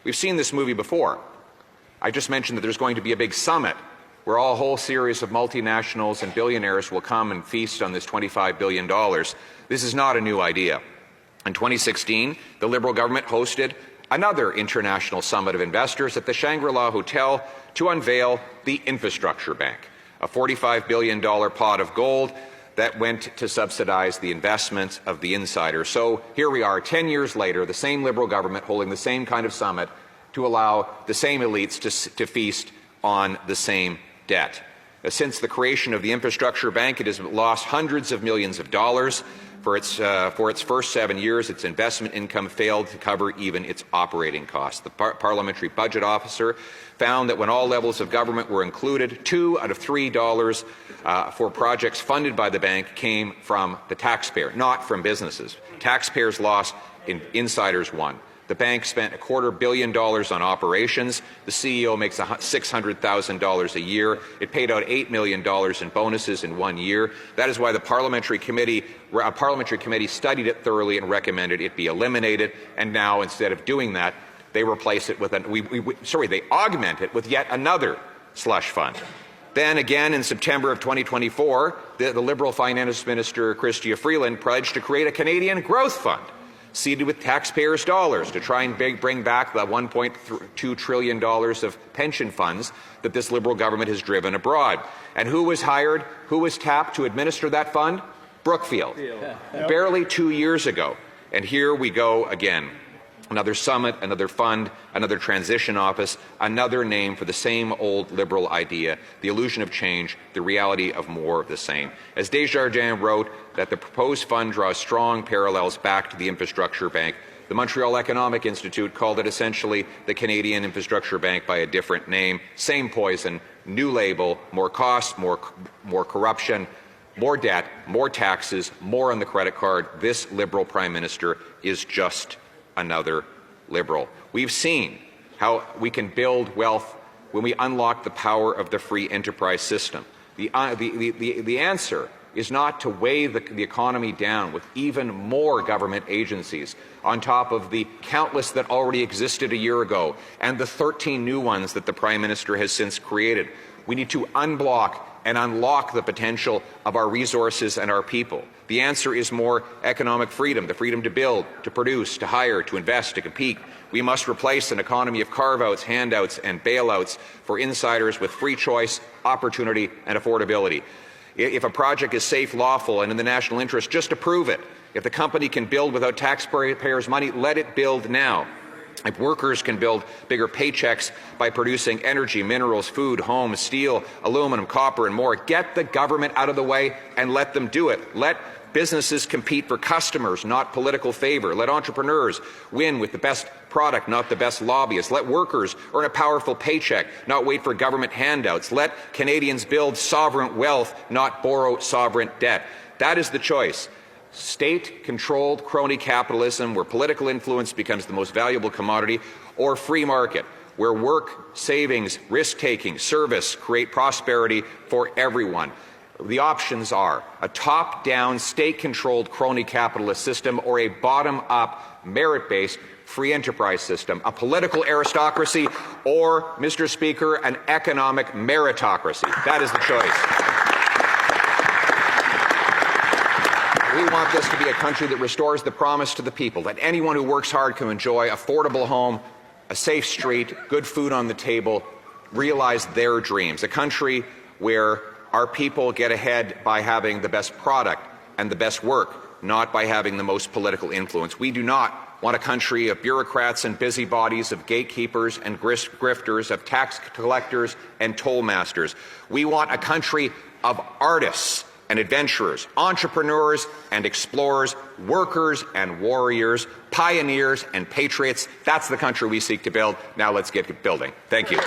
We've seen this movie before. I just mentioned that there's going to be a big summit where a whole series of multinationals and billionaires will come and feast on this $25 billion. This is not a new idea. In 2016, the Liberal government hosted another international summit of investors at the Shangri-La Hotel to unveil the Infrastructure Bank, a $45 billion pot of gold that went to subsidize the investments of the insiders. So here we are, 10 years later, the same Liberal government holding the same kind of summit to allow the same elites to feast on the same debt. Since the creation of the Infrastructure Bank, it has lost hundreds of millions of dollars. For its first 7 years, its investment income failed to cover even its operating costs. The Parliamentary Budget Officer found that when all levels of government were included, $2 out of $3 for projects funded by the bank came from the taxpayer, not from businesses. Taxpayers lost, insiders won. The bank spent $250 million on operations. The CEO makes $600,000 a year. It paid out $8 million in bonuses in 1 year. That is why the parliamentary committee studied it thoroughly and recommended it be eliminated. And now, instead of doing that, they replace it with they augment it with yet another slush fund. Then again, in September of 2024, the Liberal Finance Minister Chrystia Freeland pledged to create a Canadian growth fund, seeded with taxpayers' dollars, to try and bring back the $1.2 trillion of pension funds that this Liberal government has driven abroad. And who was hired, who was tapped to administer that fund? Brookfield. Barely 2 years ago. And here we go again. Another summit, another fund, another transition office, another name for the same old Liberal idea, the illusion of change, the reality of more of the same. As Desjardins wrote, that the proposed fund draws strong parallels back to the Infrastructure Bank. The Montreal Economic Institute called it essentially the Canadian Infrastructure Bank by a different name. Same poison, new label, more costs, more corruption, more debt, more taxes, more on the credit card. This Liberal Prime Minister is just another Liberal. We've seen how we can build wealth when we unlock the power of the free enterprise system. The answer is not to weigh the economy down with even more government agencies on top of the countless that already existed a year ago and the 13 new ones that the Prime Minister has since created. We need to unblock and unlock the potential of our resources and our people. The answer is more economic freedom, the freedom to build, to produce, to hire, to invest, to compete. We must replace an economy of carve-outs, handouts, and bailouts for insiders with free choice, opportunity, and affordability. If a project is safe, lawful, and in the national interest, just approve it. If the company can build without taxpayers' money, let it build now. If workers can build bigger paychecks by producing energy, minerals, food, homes, steel, aluminum, copper, and more, get the government out of the way and let them do it. Let businesses compete for customers, not political favor. Let entrepreneurs win with the best product, not the best lobbyists. Let workers earn a powerful paycheck, not wait for government handouts. Let Canadians build sovereign wealth, not borrow sovereign debt. That is the choice. State-controlled crony capitalism, where political influence becomes the most valuable commodity, or free market, where work, savings, risk-taking, service create prosperity for everyone. The options are a top-down, state-controlled crony capitalist system or a bottom-up, merit-based free enterprise system, a political aristocracy, or, Mr. Speaker, an economic meritocracy. That is the choice. We want this to be a country that restores the promise to the people, that anyone who works hard can enjoy affordable home, a safe street, good food on the table, realize their dreams. A country where our people get ahead by having the best product and the best work, not by having the most political influence. We do not want a country of bureaucrats and busybodies, of gatekeepers and grifters, of tax collectors and toll masters. We want a country of artists and adventurers, entrepreneurs and explorers, workers and warriors, pioneers and patriots. That's the country we seek to build. Now let's get building. Thank you.